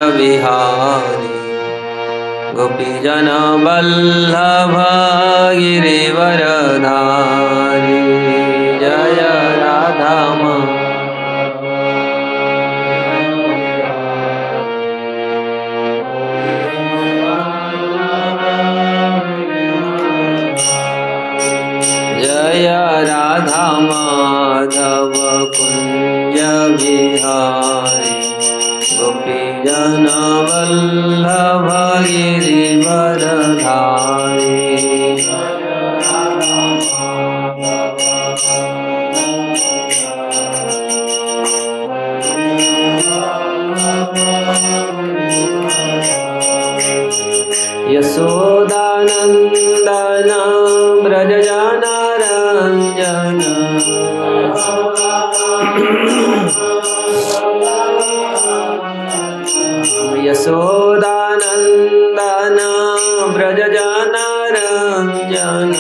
विहारी गोपीजन वल्लभ गिरिवरधारी जय राधा जय राधा माधव कुंज विहारी गोपीजन वल्लभ गिरिवरधारी यशोदानंदन व्रजजनरंजन यशोदानंदन व्रजजनरंजन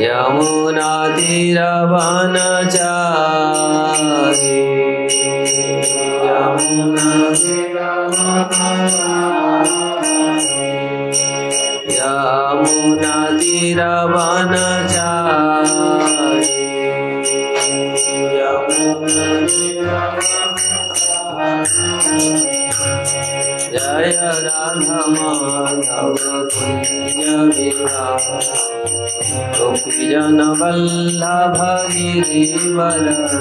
यमुना तीरवनचारी यमुना तीरवनचारी जय राधा माधव कुंज विहारी गोपीजन वल्लभ गिरिवरधारी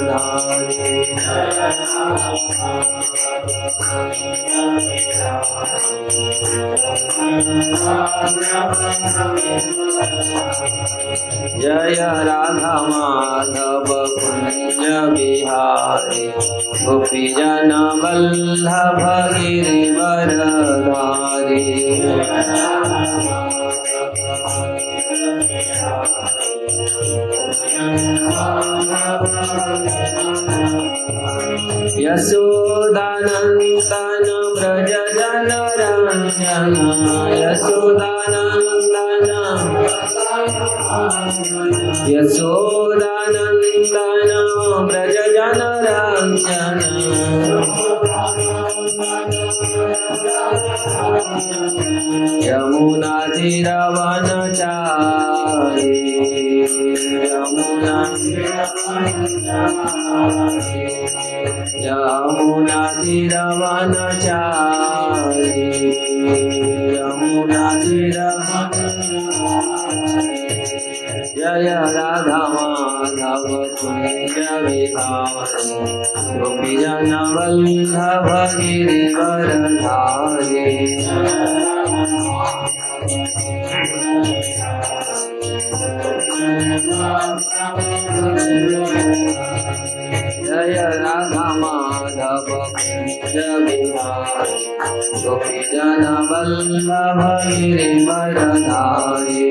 जय राधा माधव कुंज विहारी गोपीजन वल्लभ गिरिवरधारी यशोदानंदन व्रजजनरंजन यशोदानंदन व्रजजनरंजन यमुना तीरवनचारी यमुना तीरवनचारी यमुना जय राधा माधव कुंज विहारी गोपीजन वल्लभ गिरिवरधारी जय राधा माधव कुंज विहारी गोपीजन वल्लभ गिरिवरधारी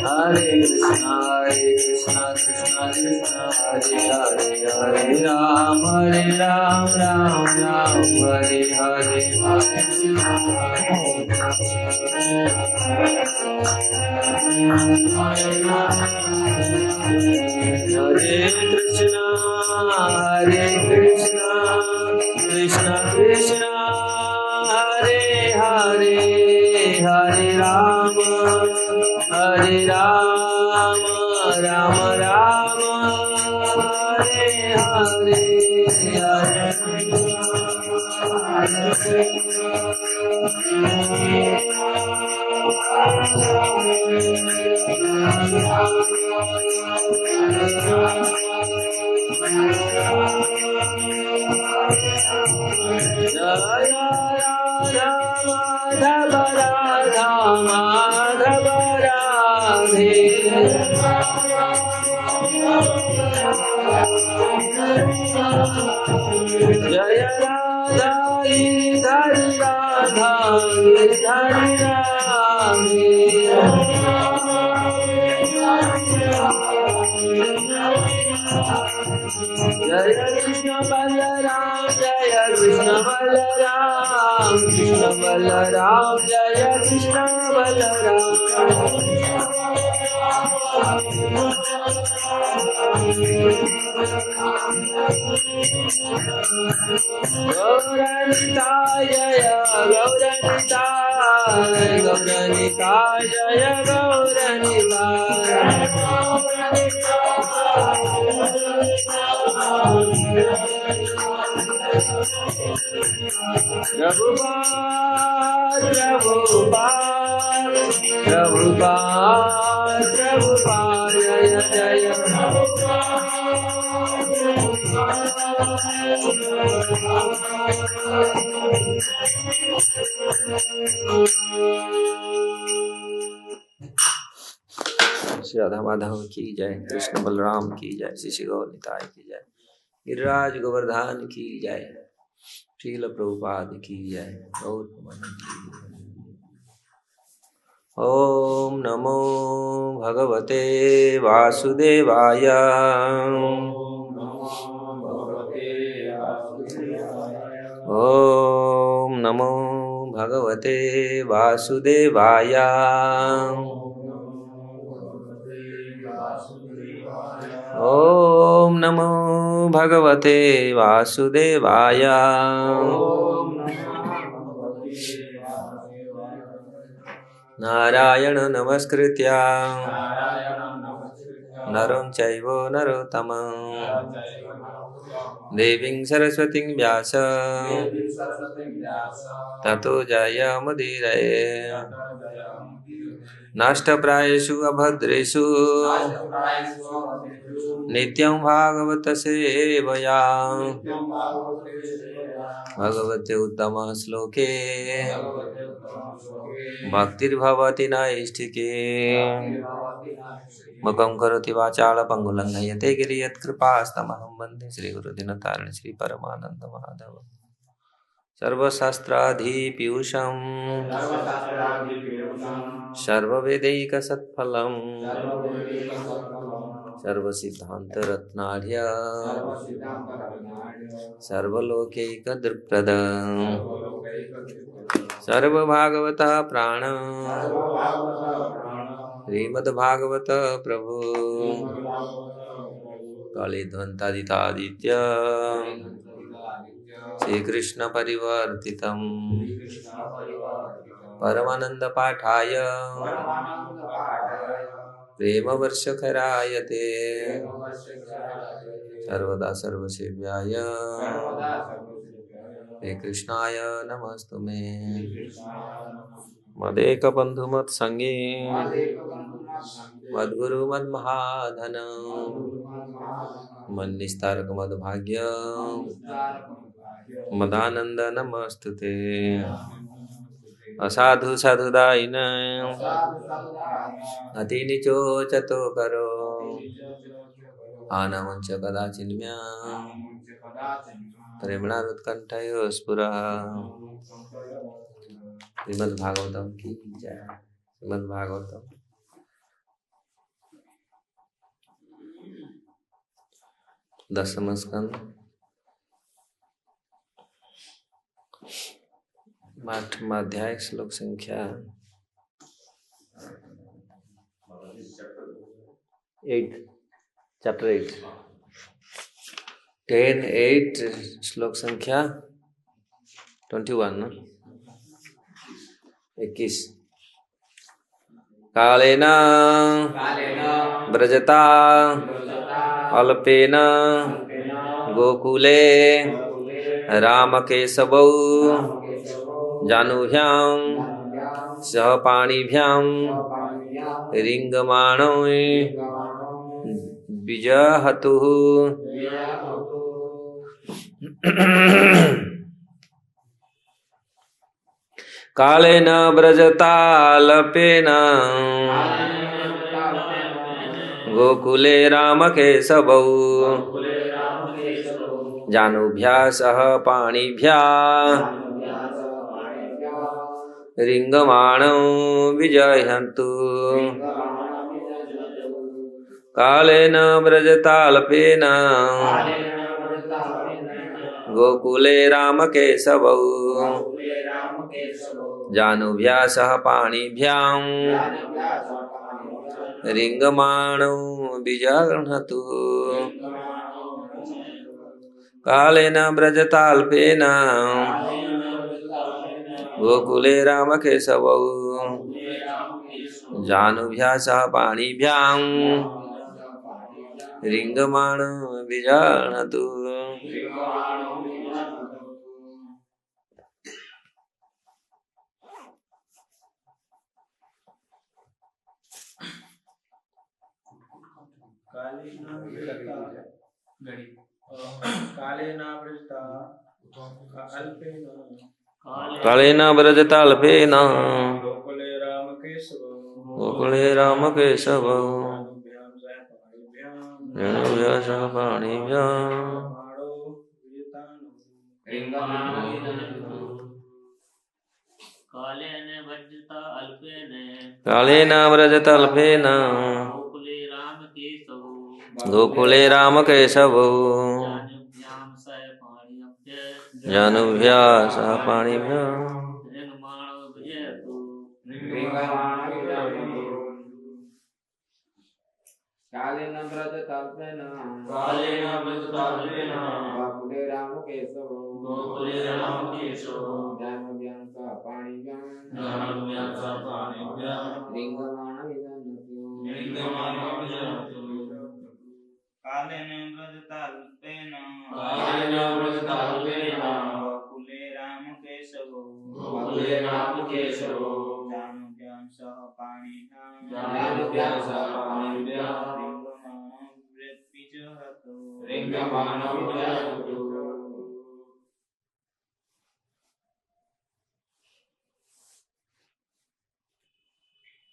हरे कृष्णा कृष्णा कृष्णा हरे हरे हरे राम राम राम हरे हरे हरे कृष्णा कृष्णा कृष्णा हरे हरे हरे राम राम राम हरे हरे जय राधा माधव राधे जय राधा गिरिधर राधा गिरिधर राधे जय कृष्ण बलराम जय कृष्ण बलराम जय कृष्ण बलराम गौरनिताय जय गौरनिताय गौरनिताय जय गौरनिताय प्रभुपाद जय जय श्री राधा माधव की जय, कृष्ण बलराम की जय, श्री गौर निताय की जय, गिरिराज गोवर्धन की जय, श्रील प्रभुपाद की जय, गौर की जय। ओम नमो भगवते वासुदेवाय। ओम नमो भगवते वासुदेवाय। ओम नमो भगवते वासुदेवाय। नारायण नमस्कृत्य नरं चैव नरोत्तमं देवीं सरस्वतीं व्यास ततो जयमुदीरये। नष्टप्रायेषु अभद्रेषु नित्यं भागवत सेवया भगवते उत्तम श्लोके भक्तिर्भवति नैष्ठिके। मुखं करोति वाचाल पंगुलंघयते गिरियत्कृपास्तमहं वन्दे श्रीगुरुदिनतारिणं श्रीपरमानन्दमाधवं सर्वशास्त्राधिपीयूषं सर्ववेदैकसत्फलं सर्वसिद्धान्तरत्नाढ्य सर्वलोकैकदृक्प्रदं सर्वभागवता प्राण श्रीमद्भागवत प्रभु कलिध्वंतादितादित्य श्रीकृष्ण परिवर्तितं परमानंद पाठाय प्रेम वर्षखरायते सर्वदा सर्वसेव्याय हे कृष्णाय नमस्तुमे। मदेक बंधु मत संगी मद्गुरु मन्महाधन मन्निस्तारक मद्भाग्य मदानंद नमस्तुते। असाधु साधुदायिन अति नीचो चतो करो आनमंच कदाचिन्म्या प्रेमणानुत्कंठयो स्फुरः। श्रीमद्भागवतम की जय। श्रीमद्भागवतम दसम स्कंद 8वां अध्याय श्लोक संख्या 8 चैप्टर 8 10-8 श्लोक संख्या 21 21। कालेन व्रजता अल्पेन गोकुले रामकेशवौ जानुभ्यां सह पाणिभ्यां रिंगमाणो विजहतुः। कालेन व्रजतालपेन गोकुले रामकेशवौ जानुभ्या सह पाणिभ्या रिंगमाणो विजयन्तु। कालेन व्रजताल्पेन गोकुले राम केशवौ जानुभ्या सह पाणिभ्यां रिंगमाणौ विजगृह्णतु कालेन व्रजताल्पेन गोकुले राम केशवौ जानुभ्या सह पाणिभ्यां रिंगमाणौ विजगृह्णतु। कालेन व्रजताल्पेन गोकुले राम केशव जानुभ्या सह पाणिभ्यां कालेन व्रजताल्पेन गोकुले राम केशव जानुभ्या सह पाणिभ्यां कालेन व्रजताल्पेन गोकुले राम केशव जानुभ्या सह पाणिभ्यां कालेन व्रजताल्पेन गोकुले राम केशव जानुभ्या सह पाणिभ्यां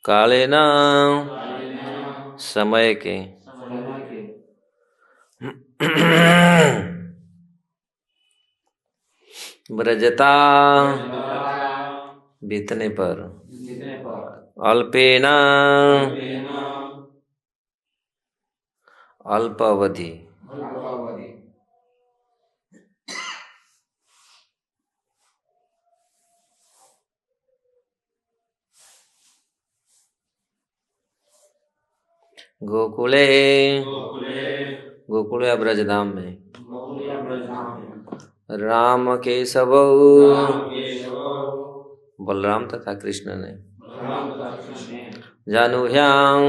कालेन समय के व्रजता बीतने पर अल्पेन अल्प अवधि गोकुले गोकुल या ब्रजधाम में राम केशव बलराम तथा कृष्ण ने जानुभ्यां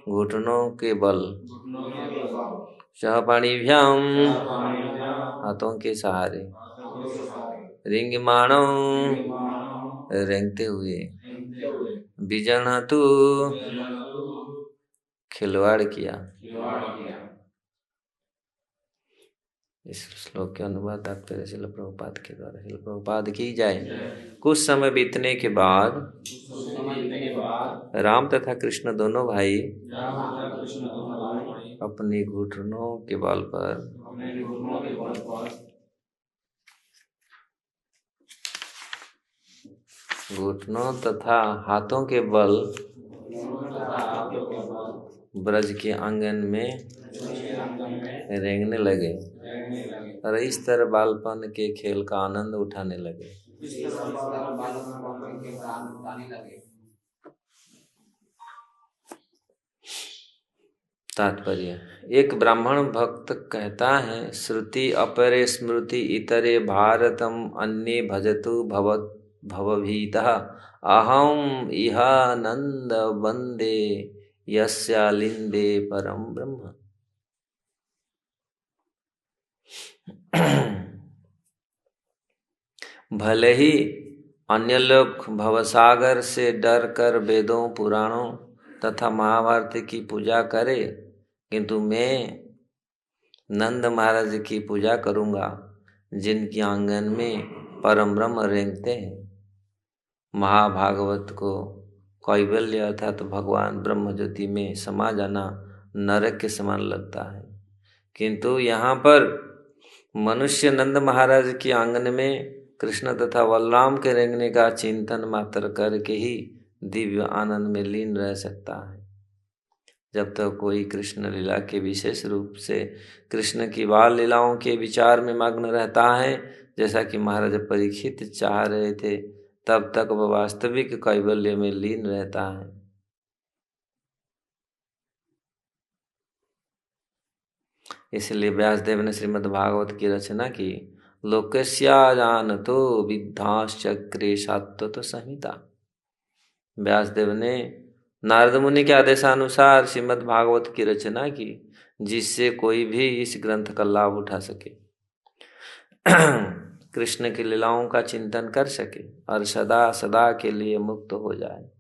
घुटनों के बल सहपाणिभ्यां हाथों के सहारे रिंगमाणों रेंगते हुए विजनतु खिलवाड़ किया। इस श्लोक के अनुवाद तात्पर्य श्रील प्रभुपाद के द्वारा श्रील प्रभुपाद की जाए। कुछ समय बीतने के बाद राम तथा कृष्ण दोनों भाई अपने घुटनों के बल पर घुटनों तथा हाथों के बल ब्रज के आंगन में रेंगने लगे और इस तरह बालपन के खेल का आनंद उठाने लगे। तात्पर्य एक ब्राह्मण भक्त कहता है श्रुति अपरे स्मृति इतरे भारतम अन्ये भजतु भवभीतः अहम इहानंद वंदे यस्यालिंदे परम ब्रह्म। भले ही अन्य लोग भवसागर से डर कर वेदों पुराणों तथा महाभारत की पूजा करे, किंतु मैं नंद महाराज की पूजा करूंगा जिनके आंगन में परम ब्रह्म रेंगते हैं। महाभागवत को कैवल्य अर्थात भगवान ब्रह्म ज्योति में समा जाना नरक के समान लगता है, किंतु यहाँ पर मनुष्य नंद महाराज के आंगन में कृष्ण तथा बलराम के रेंगने का चिंतन मात्र करके ही दिव्य आनंद में लीन रह सकता है। जब तक कोई कृष्ण लीला के विशेष रूप से कृष्ण की बाल लीलाओं के विचार में मग्न रहता है, जैसा कि महाराज परीक्षित चाह रहे थे, तब तक वह वास्तविक कैवल्य में लीन रहता है। इसलिए व्यासदेव ने श्रीमद् भागवत की रचना की। लोकस्या जानतो विद्धाश्चक्रे सात्वत संहिता। व्यासदेव ने नारद मुनि के आदेशानुसार श्रीमद् भागवत की रचना की, जिससे कोई भी इस ग्रंथ का लाभ उठा सके, कृष्ण की लीलाओं का चिंतन कर सके और सदा सदा के लिए मुक्त हो जाए।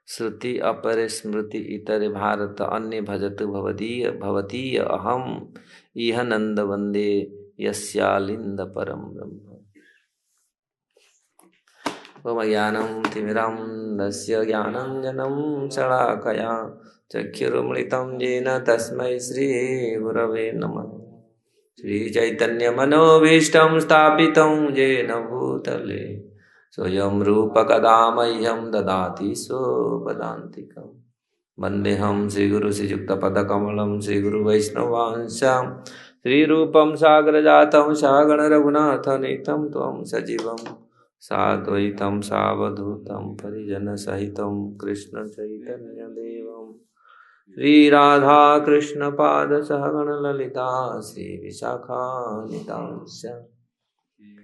श्रुति अपरे स्मृति इतरे भारत अन्य भजत भवदीय भवतीय अहम इह नंद वंदे यस्यालिंद परम ब्रह्म। ज्ञानं तिमिरन्धस्य ज्ञानाञ्जनं शलाकया चक्षुरुन्मिलितं येन तस्मै श्रीगुरवे नमः। श्रीचैतन्यमनोभीष्टं स्थापितं येन भूतले स्वयं रूपकदा मह्यं ददाति स्वपदान्तिकम्। वन्देऽहं श्रीगुरुश्रीयुक्तपदकमलं श्रीगुरुवैष्णवांशां श्रीरूपं सागरजातं सागररघुनाथनेतं त्वं सजीवं साद्वैतं सावधूतं परिजनसहितं कृष्णचैतन्यदेवं श्रीराधाकृष्णपादसहगणललिता श्रीविशाखान्वितांश्च।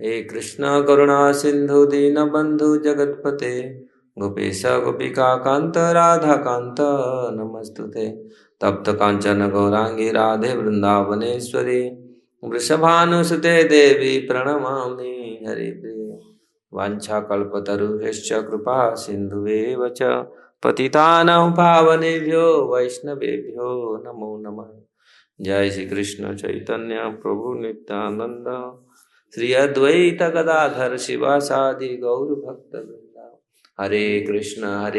हे कृष्ण करुणा सिंधु दीनबंधु जगत्पते गोपेश गोपिका कांत राधा कांत नमस्तुते। तप्त कांचन गौरांगी राधे वृंदावनेश्वरी वृषभानुसुते देवी प्रणमामि हरिप्रिये। वाञ्छाकल्पतरुभ्यश्च कृपा सिन्धुवेव च पतितानां पावनेभ्यो वैष्णवेभ्यो नमो नमः। जय श्री कृष्ण चैतन्य प्रभु नित्यानंद श्री अद्वैत गदाधर शिवासादि गौर भक्त वृंदा। हरे कृष्ण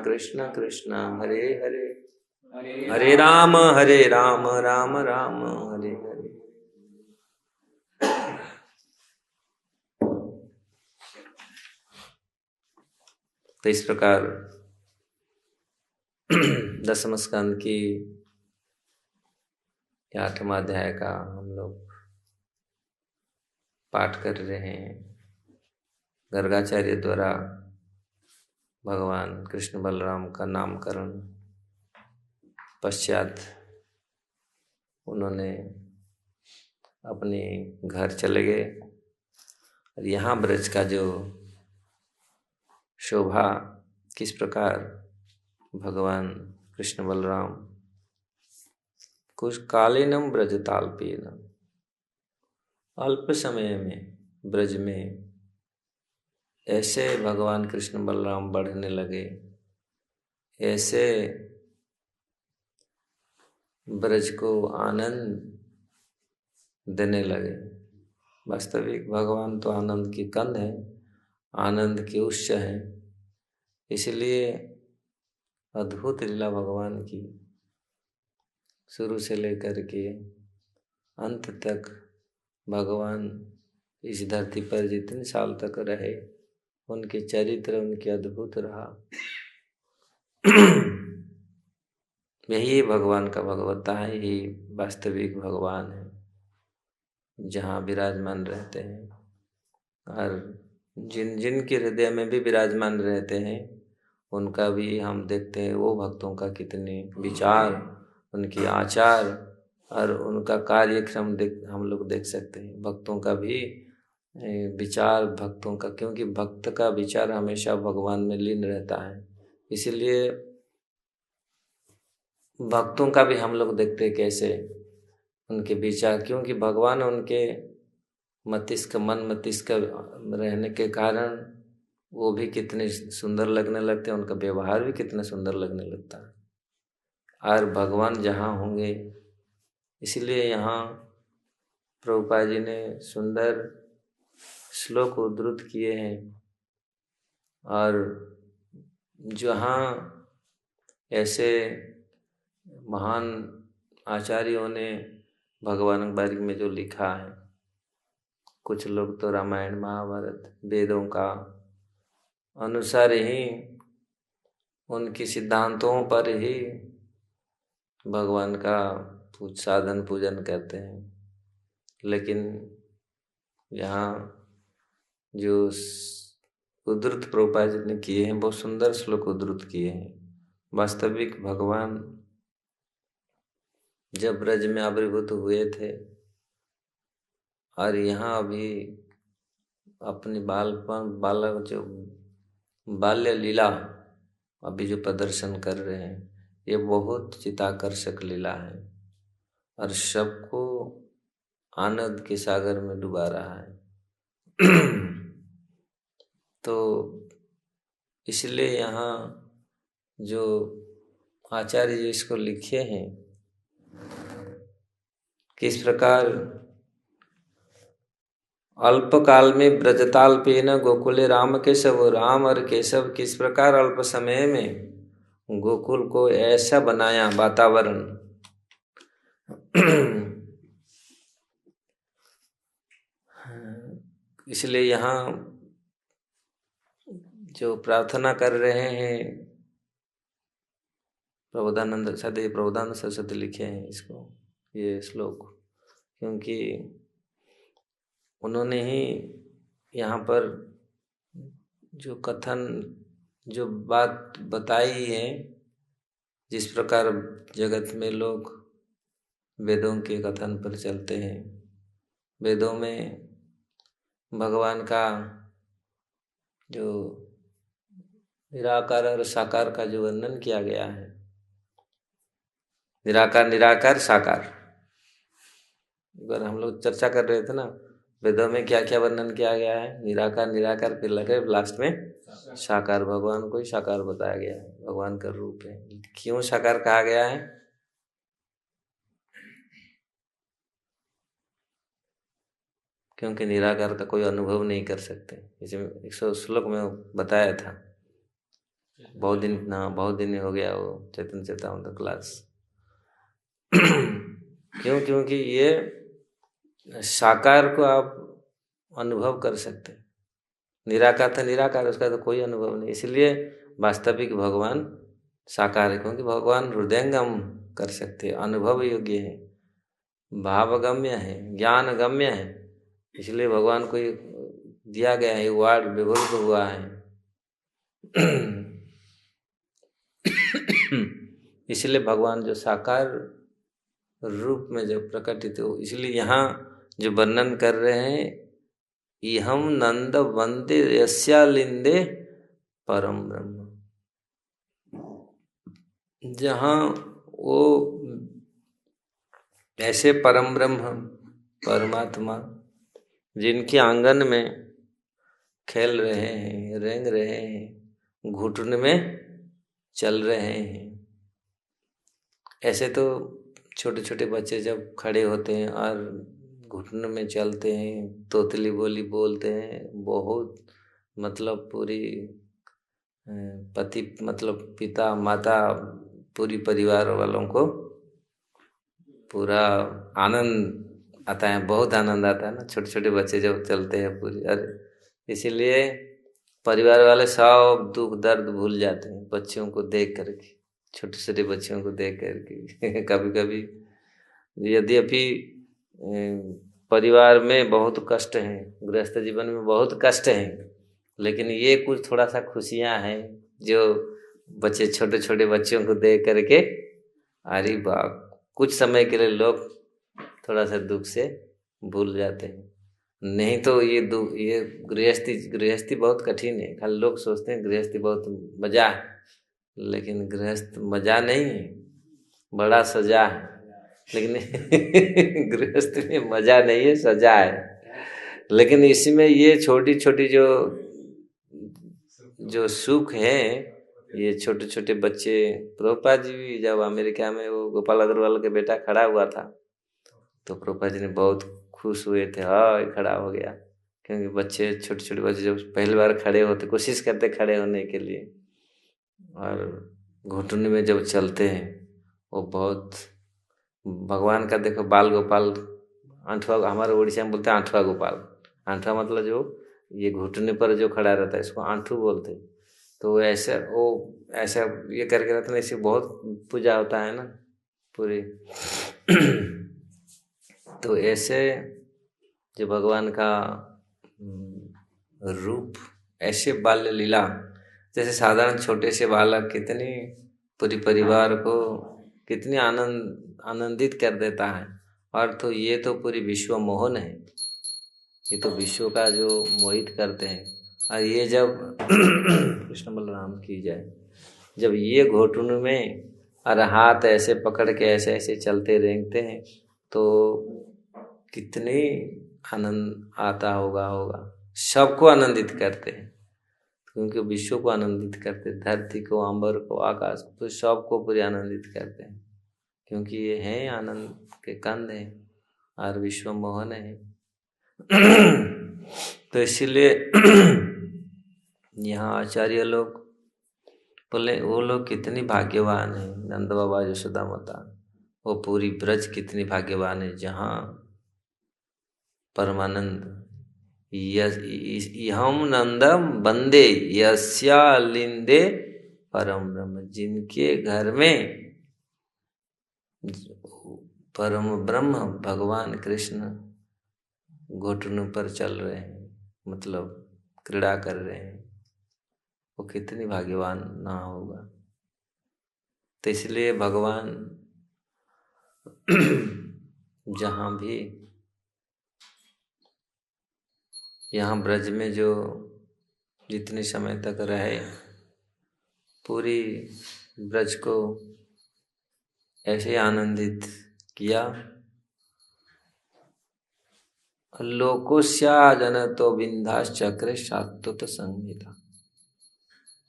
कृष्ण कृष्ण हरे हरे, हरे राम राम राम हरे हरे। तो इस प्रकार दसम स्कंद की 8वां अध्याय का हम लोग पाठ कर रहे हैं। गर्गाचार्य द्वारा भगवान कृष्ण बलराम का नामकरण पश्चात उन्होंने अपने घर चले गए और यहाँ ब्रज का जो शोभा किस प्रकार भगवान कृष्ण बलराम कुछ कालीनम ब्रज ताल्पेन, अल्प समय में ब्रज में ऐसे भगवान कृष्ण बलराम बढ़ने लगे, ऐसे ब्रज को आनंद देने लगे। वास्तविक भगवान तो आनंद की कंद है, आनंद के उच्च हैं। इसलिए अद्भुत लीला भगवान की शुरू से लेकर के अंत तक भगवान इस धरती पर जितने साल तक रहे, उनके चरित्र उनके अद्भुत रहा। यही भगवान का भगवत्ता है, यही वास्तविक भगवान है, जहाँ विराजमान रहते हैं और जिन के हृदय में भी विराजमान रहते हैं, उनका भी हम देखते हैं वो भक्तों का कितने विचार, उनके आचार और उनका कार्यक्रम हम लोग देख सकते हैं। भक्तों का भी विचार, भक्तों का, क्योंकि भक्त का विचार हमेशा भगवान में लीन रहता है, इसलिए भक्तों का भी हम लोग देखते हैं कैसे उनके विचार, क्योंकि भगवान उनके मन मस्तिष्क रहने के कारण वो भी कितने सुंदर लगने लगते हैं, उनका व्यवहार भी कितना सुंदर लगने लगता है। और भगवान जहाँ होंगे, इसलिए यहाँ प्रभुपाद जी ने सुंदर श्लोक उद्धृत किए हैं। और जहाँ ऐसे महान आचार्यों ने भगवान के बारे में जो लिखा है, कुछ लोग तो रामायण महाभारत वेदों का अनुसार ही, उनके सिद्धांतों पर ही भगवान का साधन पूजन करते हैं। लेकिन यहाँ जो उद्धृत प्रभुपाद जी ने किए हैं, बहुत सुंदर श्लोक उद्धृत किए हैं। वास्तविक भगवान जब ब्रज में आविर्भूत हुए थे और यहाँ अभी अपनी बालक जो बाल्य लीला अभी जो प्रदर्शन कर रहे हैं, ये बहुत चित्ताकर्षक लीला है और सबको आनंद के सागर में डुबा रहा है। तो इसलिए यहाँ जो आचार्य जी इसको लिखे हैं, किस प्रकार अल्प काल में ब्रजताल्पेन गोकुले राम केशव, राम और केशव किस प्रकार अल्प समय में गोकुल को ऐसा बनाया वातावरण। इसलिए यहाँ जो प्रार्थना कर रहे हैं प्रबोधानंद सरस्वती लिखे हैं इसको, ये श्लोक, क्योंकि उन्होंने ही यहाँ पर जो कथन जो बात बताई है, जिस प्रकार जगत में लोग वेदों के कथन पर चलते हैं, वेदों में भगवान का जो निराकार और साकार का जो वर्णन किया गया है, निराकार निराकार साकार, अगर हम लोग चर्चा कर रहे थे ना, वेदों में क्या क्या वर्णन किया गया है, निराकार निराकार, फिर लगे लास्ट में साकार, भगवान को ही साकार बताया गया है, भगवान का रूप है। क्यों साकार कहा गया है? क्योंकि निराकार का कोई अनुभव नहीं कर सकते। इसमें 100 श्लोक में बताया था, बहुत दिन हो गया वो चेतन चेतावंत क्लास। क्यों? क्योंकि ये साकार को आप अनुभव कर सकते, निराकार था निराकार, उसका तो कोई अनुभव नहीं। इसलिए वास्तविक भगवान साकार है, क्योंकि भगवान हृदयंगम कर सकते, अनुभव योग्य है, भावगम्य है, ज्ञान गम्य है। इसलिए भगवान को दिया गया है, वार्ड विभुत हुआ है। इसलिए भगवान जो साकार रूप में जब प्रकटित हो, इसलिए यहाँ जो वर्णन कर रहे हैं, इहम नंद वंदे यस्यालिंदे परम ब्रह्म, जहाँ वो ऐसे परम ब्रह्म परमात्मा जिनके आंगन में खेल रहे हैं, रेंग रहे हैं, घुटने में चल रहे हैं। ऐसे तो छोटे छोटे बच्चे जब खड़े होते हैं और घुटने में चलते हैं, तोतली बोली बोलते हैं, बहुत मतलब पूरी पति मतलब पिता माता पूरी परिवार वालों को पूरा आनंद आता है, बहुत आनंद आता है ना, छोटे छोटे बच्चे जब चलते हैं पूरी। अरे इसीलिए परिवार वाले सब दुख दर्द भूल जाते हैं बच्चों को देख करके, छोटे छोटे बच्चों को देख करके। कभी कभी यद्यपि परिवार में बहुत कष्ट है, गृहस्थ जीवन में बहुत कष्ट है, लेकिन ये कुछ थोड़ा सा खुशियां हैं जो बच्चे छोटे छोटे बच्चों को देख करके, अरे बाप, कुछ समय के लिए लोग थोड़ा सा दुख से भूल जाते हैं। नहीं तो ये गृहस्थी बहुत कठिन है। खाली लोग सोचते हैं गृहस्थी बहुत मजा है, लेकिन गृहस्थ मजा नहीं है, बड़ा सजा है। लेकिन गृहस्थी में मजा नहीं है, सजा है। लेकिन इसमें ये छोटी छोटी जो सुख है, ये छोटे छोटे बच्चे, प्रभुपाद जी भी जब अमेरिका में वो गोपाल अग्रवाल के बेटा खड़ा हुआ था, तो प्रभुपाद जी ने बहुत खुश हुए थे, हाँ खड़ा हो गया। क्योंकि बच्चे छोटे छोटे बच्चे जब पहली बार खड़े होते, कोशिश करते खड़े होने के लिए, और घुटने में जब चलते हैं, वो बहुत भगवान का देखो, बाल गोपाल, आंठवा, हमारे उड़ीसा में बोलते हैं आंठवा गोपाल। आंठवा मतलब जो ये घुटने पर जो खड़ा रहता है, इसको आंठू बोलते। तो ऐसा वो ऐसा ये करके रहता है, ऐसे बहुत पूजा होता है ना, पूरे। तो ऐसे जो भगवान का रूप, ऐसे बाल्य लीला, जैसे साधारण छोटे से बालक कितनी पूरी परिवार को कितनी आनंदित कर देता है। और तो ये तो पूरी विश्व मोहन है, ये तो विश्व का जो मोहित करते हैं। और ये जब कृष्ण बलराम की जाए, जब ये घुटनों में और हाथ ऐसे पकड़ के ऐसे ऐसे चलते रेंगते हैं तो कितनी आनंद आता होगा। सबको आनंदित करते हैं, क्योंकि विश्व को आनंदित करते हैं, धरती को, अंबर को, आकाश को, तो सबको पूरी आनंदित करते हैं, क्योंकि ये हैं आनंद के कंद हैं और विश्व मोहन है। तो इसीलिए यहाँ आचार्य लोग बोले वो लोग कितनी भाग्यवान है, नंद बाबा यशोदा माता, वो पूरी ब्रज कितनी भाग्यवान है, जहाँ परमानंद हम नंदम बंदे यस्या लिंदे परम ब्रह्म, जिनके घर में परम ब्रह्म भगवान कृष्ण घुटनों पर चल रहे हैं, मतलब क्रीड़ा कर रहे हैं, वो कितनी भाग्यवान ना होगा। तो इसलिए भगवान जहाँ भी यहाँ ब्रज में जो जितने समय तक रहे, पूरी ब्रज को ऐसे आनंदित किया। लोकोस्या जनतो बिंदाश्चक्रे शाश्वत संहिता,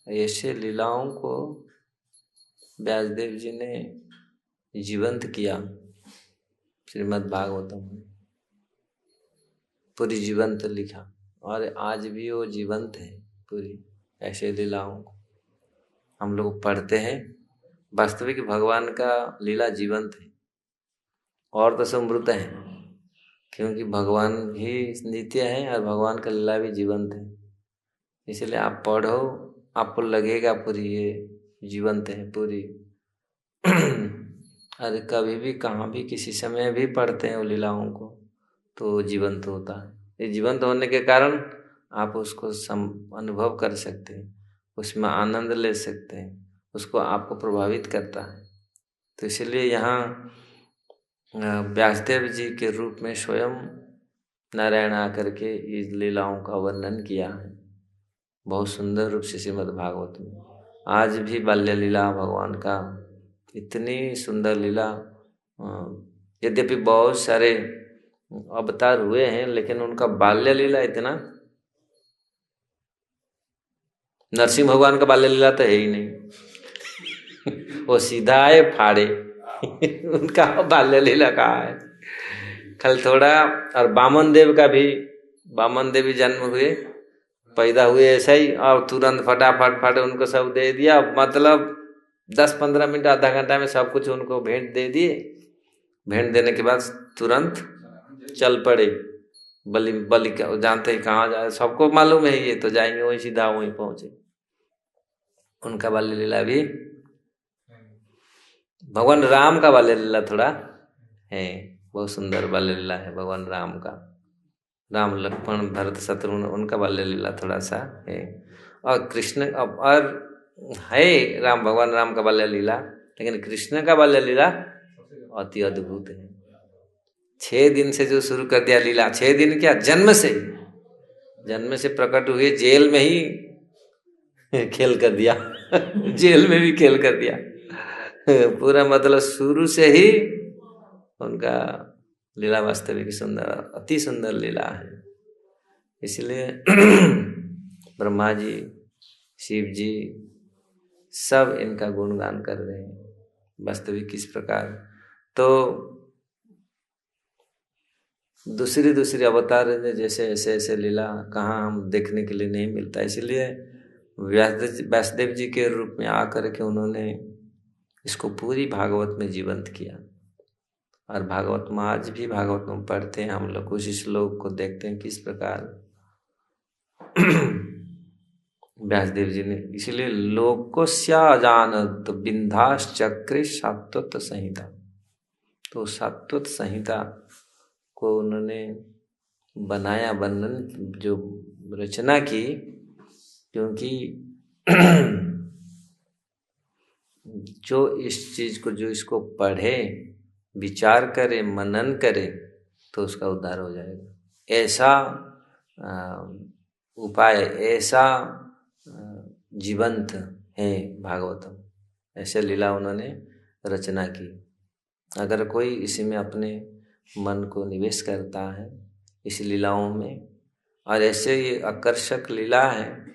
ऐसे लीलाओं को व्यासदेव जी ने जीवंत किया। श्रीमद् भागवतम पूरी जीवंत लिखा, और आज भी वो जीवंत है। पूरी ऐसे लीलाओं को हम लोग पढ़ते हैं। वास्तविक भगवान का लीला जीवंत है, और तो समृद्ध है, क्योंकि भगवान ही नित्य है और भगवान का लीला भी जीवंत है। इसलिए आप पढ़ो, आपको लगेगा पूरी ये जीवंत है पूरी। अरे कभी भी कहाँ भी किसी समय भी पढ़ते हैं वो लीलाओं को तो जीवंत होता है। ये जीवंत होने के कारण आप उसको अनुभव कर सकते हैं, उसमें आनंद ले सकते हैं, उसको आपको प्रभावित करता है। तो इसलिए यहाँ व्यासदेव जी के रूप में स्वयं नारायण आकर के इस लीलाओं का वर्णन किया है बहुत सुंदर रूप से श्रीमद् भागवत में। आज भी बाल्य लीला भगवान का इतनी सुंदर लीला, यद्यपि बहुत सारे अवतार हुए हैं, लेकिन उनका बाल्य लीला इतना, नरसिंह भगवान का बाल्य लीला तो है ही नहीं। वो सीधा आए फाड़े। उनका बाल्य लीला कहाँ है, कल थोड़ा। और बामन देव का भी, बामन देव भी जन्म हुए, पैदा हुए ऐसा ही, और तुरंत फटाफट उनको सब दे दिया। मतलब 10-15 मिनट आधा घंटा में सब कुछ उनको भेंट दे दिए। भेंट देने के बाद तुरंत चल पड़े। बलि का जानते ही कहाँ जाए, सबको मालूम है ये तो जाएंगे वहीं, सीधा वहीं पहुंचे। उनका बाल्य लीला भी, भगवान राम का बाल्य लीला थोड़ा है, बहुत सुंदर बाल्य लीला है भगवान राम का। राम लक्ष्मण भरत शत्रुघ्न, उनका बाल्य लीला थोड़ा सा है। और कृष्ण और है राम, भगवान राम का बाल्य लीला, लेकिन कृष्ण का बाल्य लीला अति अद्भुत है। 6 दिन से जो शुरू कर दिया लीला, 6 दिन क्या, जन्म से प्रकट हुए, जेल में ही खेल कर दिया। जेल में भी खेल कर दिया पूरा, मतलब शुरू से ही उनका लीला वास्तविक सुंदर, अति सुंदर लीला है। इसलिए ब्रह्मा जी, शिव जी सब इनका गुणगान कर रहे हैं वास्तविक किस प्रकार। तो दूसरी अवतार में जैसे ऐसे लीला कहाँ हम देखने के लिए नहीं मिलता। इसलिए व्यासदेव जी के रूप में आकर के उन्होंने इसको पूरी भागवत में जीवंत किया। और भागवत में आज भी भागवत में पढ़ते हैं हम लोग, उसी श्लोक को देखते हैं किस प्रकार व्यासदेव जी ने। इसलिए लोकोस्या जानत बिंदाश्चक्रे शाश्वत संहिता, तो सात्वत संहिता को उन्होंने बनाया, वर्णन जो रचना की, क्योंकि जो इस चीज को, जो इसको पढ़े, विचार करे, मनन करे, तो उसका उद्धार हो जाएगा। ऐसा उपाय, ऐसा जीवंत है भागवतम। ऐसे लीला उन्होंने रचना की। अगर कोई इसी में अपने मन को निवेश करता है, इस लीलाओं में, और ऐसे ये आकर्षक लीला है,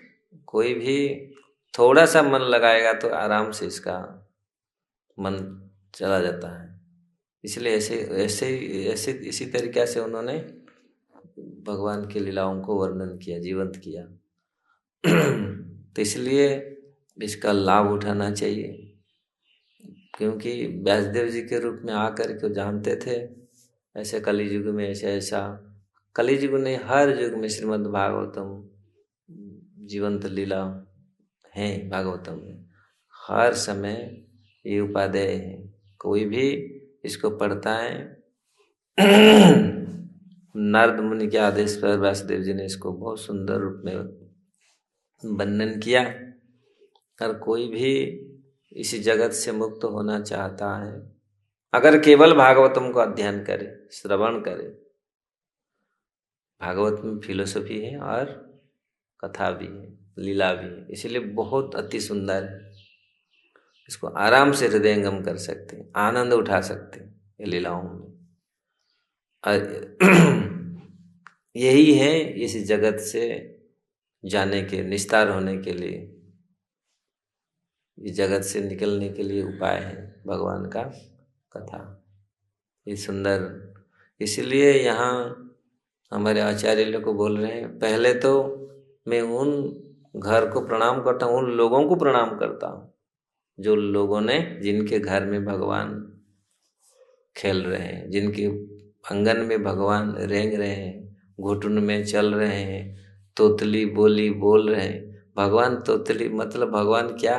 कोई भी थोड़ा सा मन लगाएगा तो आराम से इसका मन चला जाता है। इसलिए ऐसे ऐसे ऐसे इसी तरीके से उन्होंने भगवान की लीलाओं को वर्णन किया, जीवंत किया। तो इसलिए इसका लाभ उठाना चाहिए, क्योंकि व्यासदेव जी के रूप में आकर के जानते थे ऐसे कलियुग में ऐसा कलियुग ने हर युग में श्रीमद् भागवतम जीवंत लीला है। भागवतम में हर समय ये उपाध्याय है। कोई भी इसको पढ़ता है, नारद मुनि के आदेश पर व्यासदेव जी ने इसको बहुत सुंदर रूप में वर्णन किया। और कोई भी इसी जगत से मुक्त होना चाहता है, अगर केवल भागवतम को अध्ययन करे, श्रवण करे। भागवत में फिलोसफी है और कथा भी है, लीला भी है, इसलिए बहुत अति सुंदर है। इसको आराम से हृदयंगम कर सकते हैं, आनंद उठा सकते हैं ये लीलाओं में। यही है इस जगत से जाने के, निस्तार होने के लिए, इस जगत से निकलने के लिए उपाय है भगवान का कथा। ये सुंदर, इसलिए यहाँ हमारे आचार्य लोग को बोल रहे हैं, पहले तो मैं उन घर को प्रणाम करता हूँ, उन लोगों को प्रणाम करता हूँ जो लोगों ने, जिनके घर में भगवान खेल रहे हैं, जिनके आंगन में भगवान रेंग रहे हैं, घुटन में चल रहे हैं, तोतली बोली बोल रहे हैं। भगवान तोतली मतलब भगवान क्या,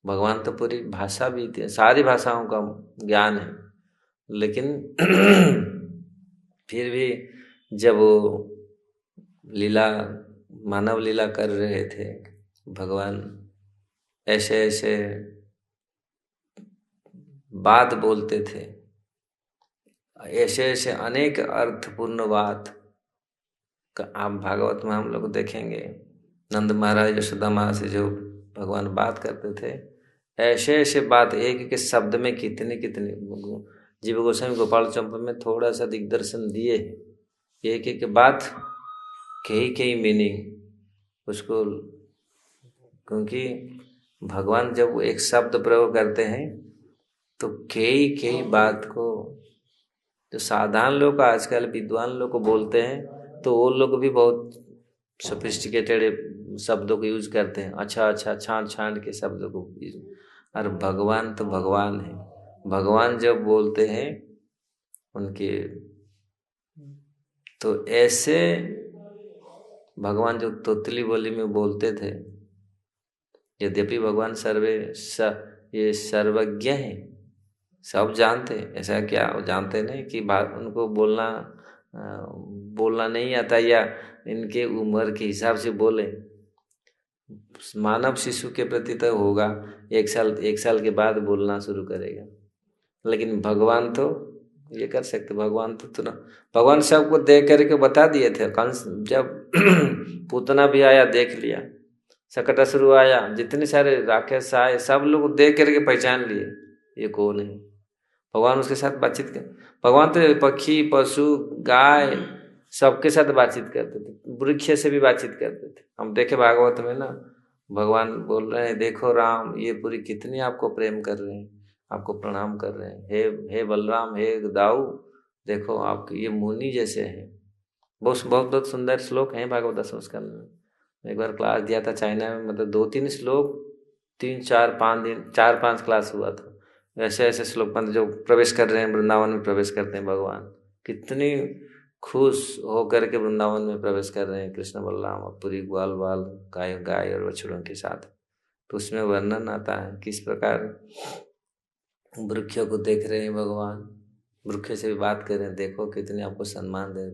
भगवान तो पूरी भाषा भी थी, सारी भाषाओं का ज्ञान है। लेकिन फिर भी जब वो लीला, मानव लीला कर रहे थे, भगवान ऐसे ऐसे बात बोलते थे, ऐसे ऐसे अनेक अर्थपूर्ण बात का आप भागवत में हम लोग देखेंगे। नंद महाराज यशोदा माँ से जो भगवान बात करते थे, ऐसे ऐसे बात एक एक शब्द में कितने कितने, जीव गोस्वामी गोपाल चंपा में थोड़ा सा दिग्दर्शन दिए, एक एक बात कई मीनिंग उसको, क्योंकि भगवान जब एक शब्द प्रयोग करते हैं तो कई बात को जो साधारण लोग आजकल विद्वान लोग को बोलते हैं, तो वो लोग भी बहुत सोफिस्टिकेटेड शब्दों को यूज करते हैं, अच्छा छान के शब्दों को। और भगवान तो भगवान है, भगवान जब बोलते हैं उनके, तो ऐसे भगवान जो तोतली बोली में बोलते थे, यद्यपि भगवान ये सर्वज्ञ हैं, सब जानते, ऐसा क्या वो जानते नहीं कि उनको बोलना नहीं आता, या इनके उम्र के हिसाब से बोले। मानव शिशु के प्रति तो होगा, एक साल के बाद बोलना शुरू करेगा, लेकिन भगवान तो ये कर सकते। भगवान सबको देख करके बता दिए थे। कंस जब पूतना भी आया, देख लिया, शकटासुर आया, जितने सारे राक्षस आए, सब लोग देख करके पहचान लिए ये कौन है। भगवान उसके साथ बातचीत कर, भगवान तो पक्षी पशु गाय सबके साथ बातचीत करते थे, वृक्ष से भी बातचीत करते थे। हम देखे भागवत में ना, भगवान बोल रहे हैं, देखो राम ये पूरी कितनी आपको प्रेम कर रहे हैं, आपको प्रणाम कर रहे हैं, हे बलराम, हे दाऊ, देखो आप ये मुनि जैसे हैं। बहुत सुंदर श्लोक हैं भागवत दशम स्कंद में। एक बार क्लास दिया था चाइना में, मतलब 2-3 श्लोक, 4-5 क्लास हुआ था। ऐसे ऐसे श्लोक, मतलब जो प्रवेश कर रहे हैं वृंदावन में, प्रवेश करते हैं भगवान, कितनी खुश होकर के वृंदावन में प्रवेश कर रहे हैं कृष्ण बलराम, और पूरी ग्वाल बाल गाय और बछड़ों के साथ। तो उसमें वर्णन आता है किस प्रकार वृक्षों को देख रहे हैं भगवान, वृक्ष से भी बात कर रहे हैं, देखो कितने आपको सम्मान दे।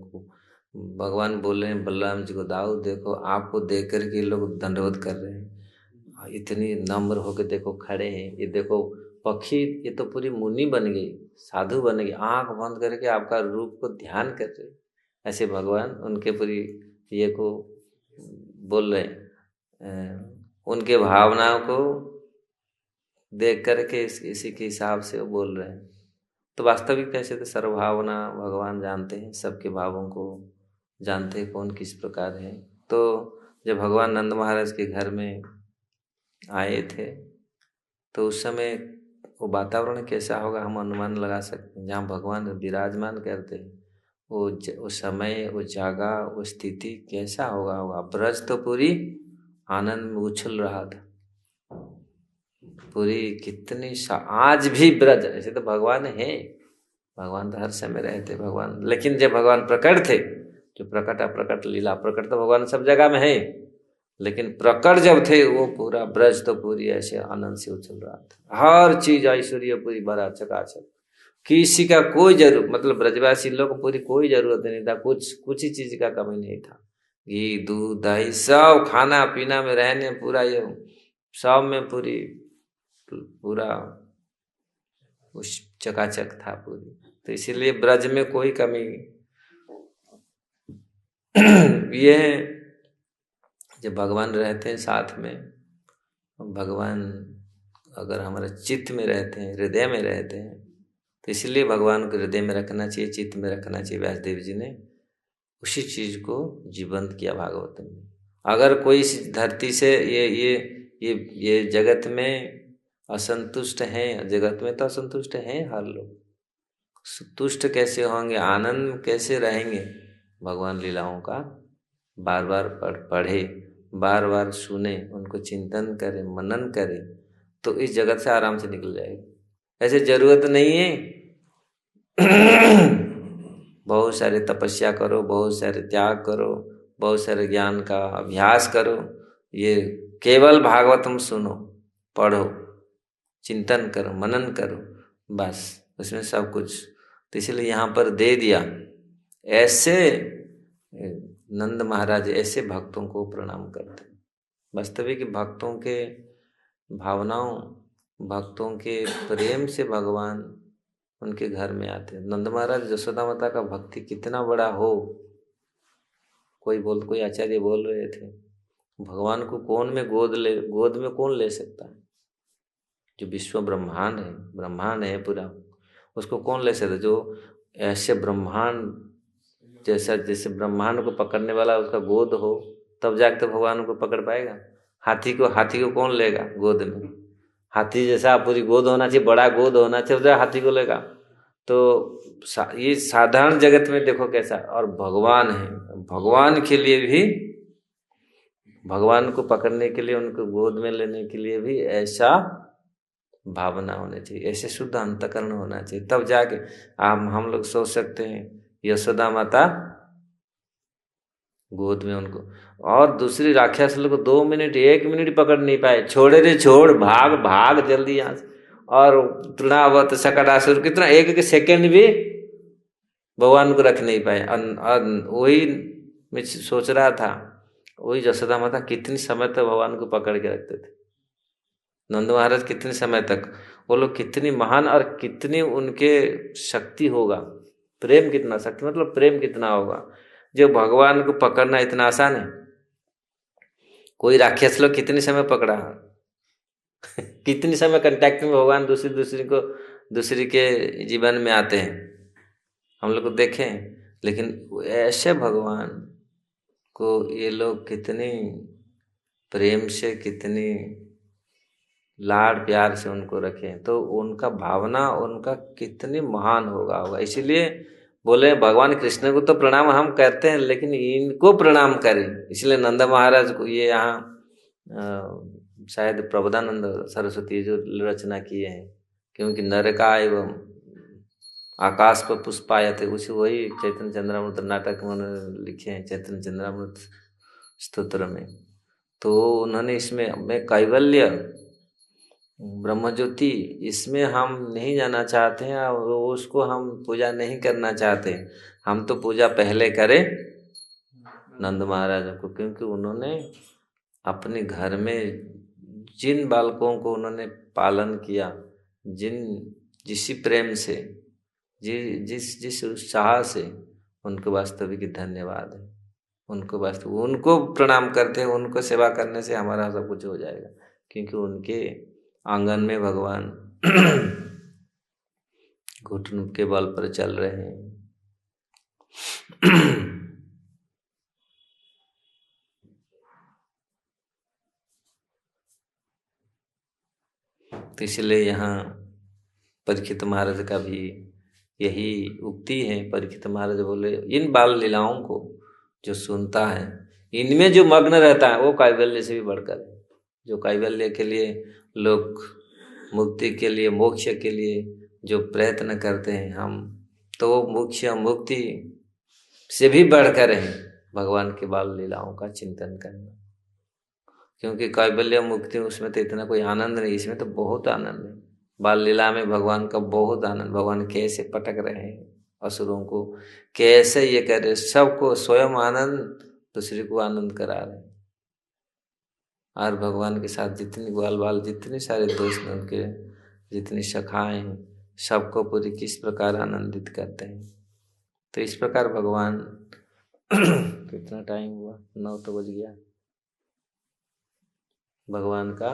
भगवान बोल रहे हैं बलराम जी को, दाऊ देखो आपको देख कर के लोग दंडवत कर रहे हैं, इतनी नम्र होकर देखो खड़े हैं। ये देखो पक्षी, ये तो पूरी मुनि बन गई, साधु बन गई, आंख बंद करके आपका रूप को ध्यान कर रहे। ऐसे भगवान उनके पूरी ये को बोल रहे हैं, उनके भावनाओं को देख करके इसी के हिसाब से वो बोल रहे हैं। तो वास्तविक कैसे थे, सर्वभावना भगवान जानते हैं, सबके भावों को जानते हैं कौन किस प्रकार है। तो जब भगवान नंद महाराज के घर में आए थे तो उस समय वो वातावरण कैसा होगा हम अनुमान लगा सकते हैं। जहाँ भगवान विराजमान करते हैं वो समय, वो जगह, वो स्थिति कैसा होगा। ब्रज तो पूरी आनंद में उछल रहा था, पूरी कितनी आज भी ब्रज, ऐसे तो भगवान है, भगवान तो हर समय रहते भगवान, लेकिन जब भगवान प्रकट थे, जो प्रकट अप्रकट लीला, प्रकट तो भगवान सब जगह में है, लेकिन प्रकट जब थे वो पूरा ब्रज तो पूरी ऐसे आनंद से उछल रहा था। हर चीज ऐश्वर्य पूरी भरा चकाचक, किसी का कोई जरूरत, मतलब ब्रजवासी लोग को पूरी कोई जरूरत नहीं था, कुछ ही चीज का कमी नहीं था। घी दूध दही सब, खाना पीना में रहने पूरा, ये सब में पूरा उस चकाचक था पूरी। तो इसीलिए ब्रज में कोई कमी ये जब भगवान रहते हैं साथ में, भगवान अगर हमारे चित्त में रहते हैं, हृदय में रहते हैं, तो इसलिए भगवान को हृदय में रखना चाहिए, चित्त में रखना चाहिए। व्यासदेव जी ने उसी चीज को जीवंत किया भागवत में। अगर कोई इस धरती से ये जगत में असंतुष्ट हैं, जगत में तो असंतुष्ट हैं हर लोग, तुष्ट कैसे होंगे, आनंद कैसे रहेंगे। भगवान लीलाओं का बार बार पढ़े, बार बार सुने, उनको चिंतन करें, मनन करें, तो इस जगत से आराम से निकल जाएगा। ऐसे जरूरत नहीं है बहुत सारे तपस्या करो, बहुत सारे त्याग करो, बहुत सारे ज्ञान का अभ्यास करो। ये केवल भागवतम सुनो, पढ़ो, चिंतन करो, मनन करो, बस उसमें सब कुछ। तो इसलिए यहाँ पर दे दिया। ऐसे नंद महाराज ऐसे भक्तों को प्रणाम करते हैं। वास्तविक भक्तों के भावनाओं, भक्तों के प्रेम से भगवान उनके घर में आते हैं। नंद महाराज यशोदा माता का भक्ति कितना बड़ा हो, कोई आचार्य बोल रहे थे, भगवान को गोद में कौन ले सकता है। जो विश्व ब्रह्मांड है पूरा, उसको कौन ले सकता। जो ऐसे ब्रह्मांड जैसे ब्रह्मांड को पकड़ने वाला उसका गोद हो, तब जाके तो भगवान को पकड़ पाएगा। हाथी को कौन लेगा गोद में। हाथी जैसा पूरी गोद होना चाहिए, बड़ा गोद होना चाहिए, हाथी को लेगा। तो ये साधारण जगत में देखो कैसा, और भगवान है, भगवान के लिए भी, भगवान को पकड़ने के लिए, उनको गोद में लेने के लिए भी ऐसा भावना होनी चाहिए, ऐसे शुद्ध अंतकरण होना चाहिए, तब जाके हम लोग सोच सकते हैं यशोदा माता गोद में उनको। और दूसरी राक्षस लोग 2 मिनट 1 मिनट पकड़ नहीं पाए, छोड़े रे छोड़, भाग जल्दी यहाँ से। और तृणावत शकटासुर कितना एक सेकंड भी भगवान को रख नहीं पाए। वही मैं सोच रहा था, वही यशोदा माता कितनी समय तक भगवान को पकड़ के रखते थे। नंद महाराज कितने समय तक, वो लोग कितनी महान और कितनी उनके शक्ति होगा, प्रेम कितना, शक्ति मतलब प्रेम कितना होगा, जो भगवान को पकड़ना इतना आसान है। कोई राक्षस लोग कितने समय पकड़ा कितने समय कांटेक्ट में भगवान दूसरी के जीवन में आते हैं, हम लोग को देखें। लेकिन ऐसे भगवान को ये लोग कितनी प्रेम से, कितनी लाड प्यार से उनको रखें, तो उनका भावना उनका कितनी महान होगा। इसीलिए बोले भगवान कृष्ण को तो प्रणाम हम करते हैं, लेकिन इनको प्रणाम करें। इसलिए नंद महाराज को ये यहाँ शायद प्रबोधानंद सरस्वती जो रचना किए हैं, क्योंकि नरका एवं आकाश पर पुष्पाय थे, उसी वही चैतन्य चंद्रामृत नाटक में लिखे हैं, चैतन्य चंद्रामृत स्तोत्र में। तो उन्होंने इसमें कैवल्य ब्रह्म ज्योति इसमें हम नहीं जाना चाहते हैं और उसको हम पूजा नहीं करना चाहते। हम तो पूजा पहले करें नंद महाराज को, क्योंकि उन्होंने अपने घर में जिन बालकों को उन्होंने पालन किया, जिस प्रेम से, जिस जिस उत्साह से, उनको वास्तविक धन्यवाद है। उनको प्रणाम करते हैं। उनको सेवा करने से हमारा सब कुछ हो जाएगा, क्योंकि उनके आंगन में भगवान घुटन के बल पर चल रहे हैं। तो इसलिए यहाँ परीक्षित महाराज का भी यही उक्ति है। परीक्षित महाराज बोले, इन बाल लीलाओं को जो सुनता है, इनमें जो मग्न रहता है, वो कैवल्य से भी बढ़कर है। जो कैवल्य के लिए लोग, मुक्ति के लिए, मोक्ष के लिए जो प्रयत्न करते हैं हम, तो वो मोक्ष मुक्ति से भी बढ़कर है भगवान के बाल लीलाओं का चिंतन करना। क्योंकि कैवल्य मुक्ति उसमें तो इतना कोई आनंद नहीं, इसमें तो बहुत आनंद है। बाल लीला में भगवान का बहुत आनंद। भगवान कैसे पटक रहे हैं असुरों को, कैसे ये कर रहे, सबको स्वयं आनंद, दूसरे को आनंद करा रहे हैं। और भगवान के साथ जितनी ग्वाल बाल, जितने सारे दोस्त हैं उनके, जितनी शाखाएं हैं, सबको पूरी किस प्रकार आनंदित करते हैं। तो इस प्रकार भगवान कितना टाइम हुआ, 9 तो बज गया। भगवान का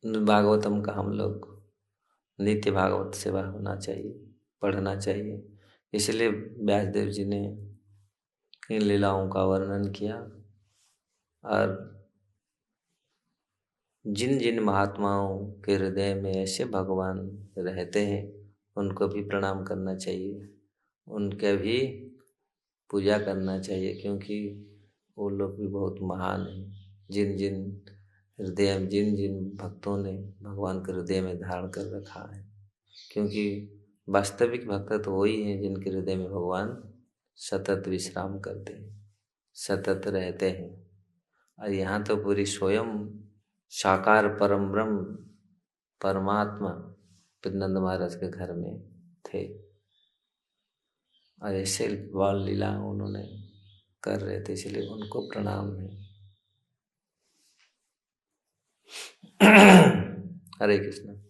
भागवतम का हम लोग नित्य भागवत सेवा होना चाहिए, पढ़ना चाहिए। इसलिए व्यासदेव जी ने इन लीलाओं का वर्णन किया। और जिन जिन महात्माओं के हृदय में ऐसे भगवान रहते हैं, उनको भी प्रणाम करना चाहिए, उनके भी पूजा करना चाहिए, क्योंकि वो लोग भी बहुत महान हैं। जिन जिन हृदय में, जिन जिन भक्तों ने भगवान के हृदय में धारण कर रखा है, क्योंकि वास्तविक भक्त तो वही हैं जिनके हृदय में भगवान सतत विश्राम करते हैं, सतत रहते हैं। और यहाँ तो पूरी स्वयं साकार परम ब्रह्म परमात्मा नंद महाराज के घर में थे, और ऐसे बाल लीला उन्होंने कर रहे थे, इसलिए उनको प्रणाम है। हरे कृष्ण।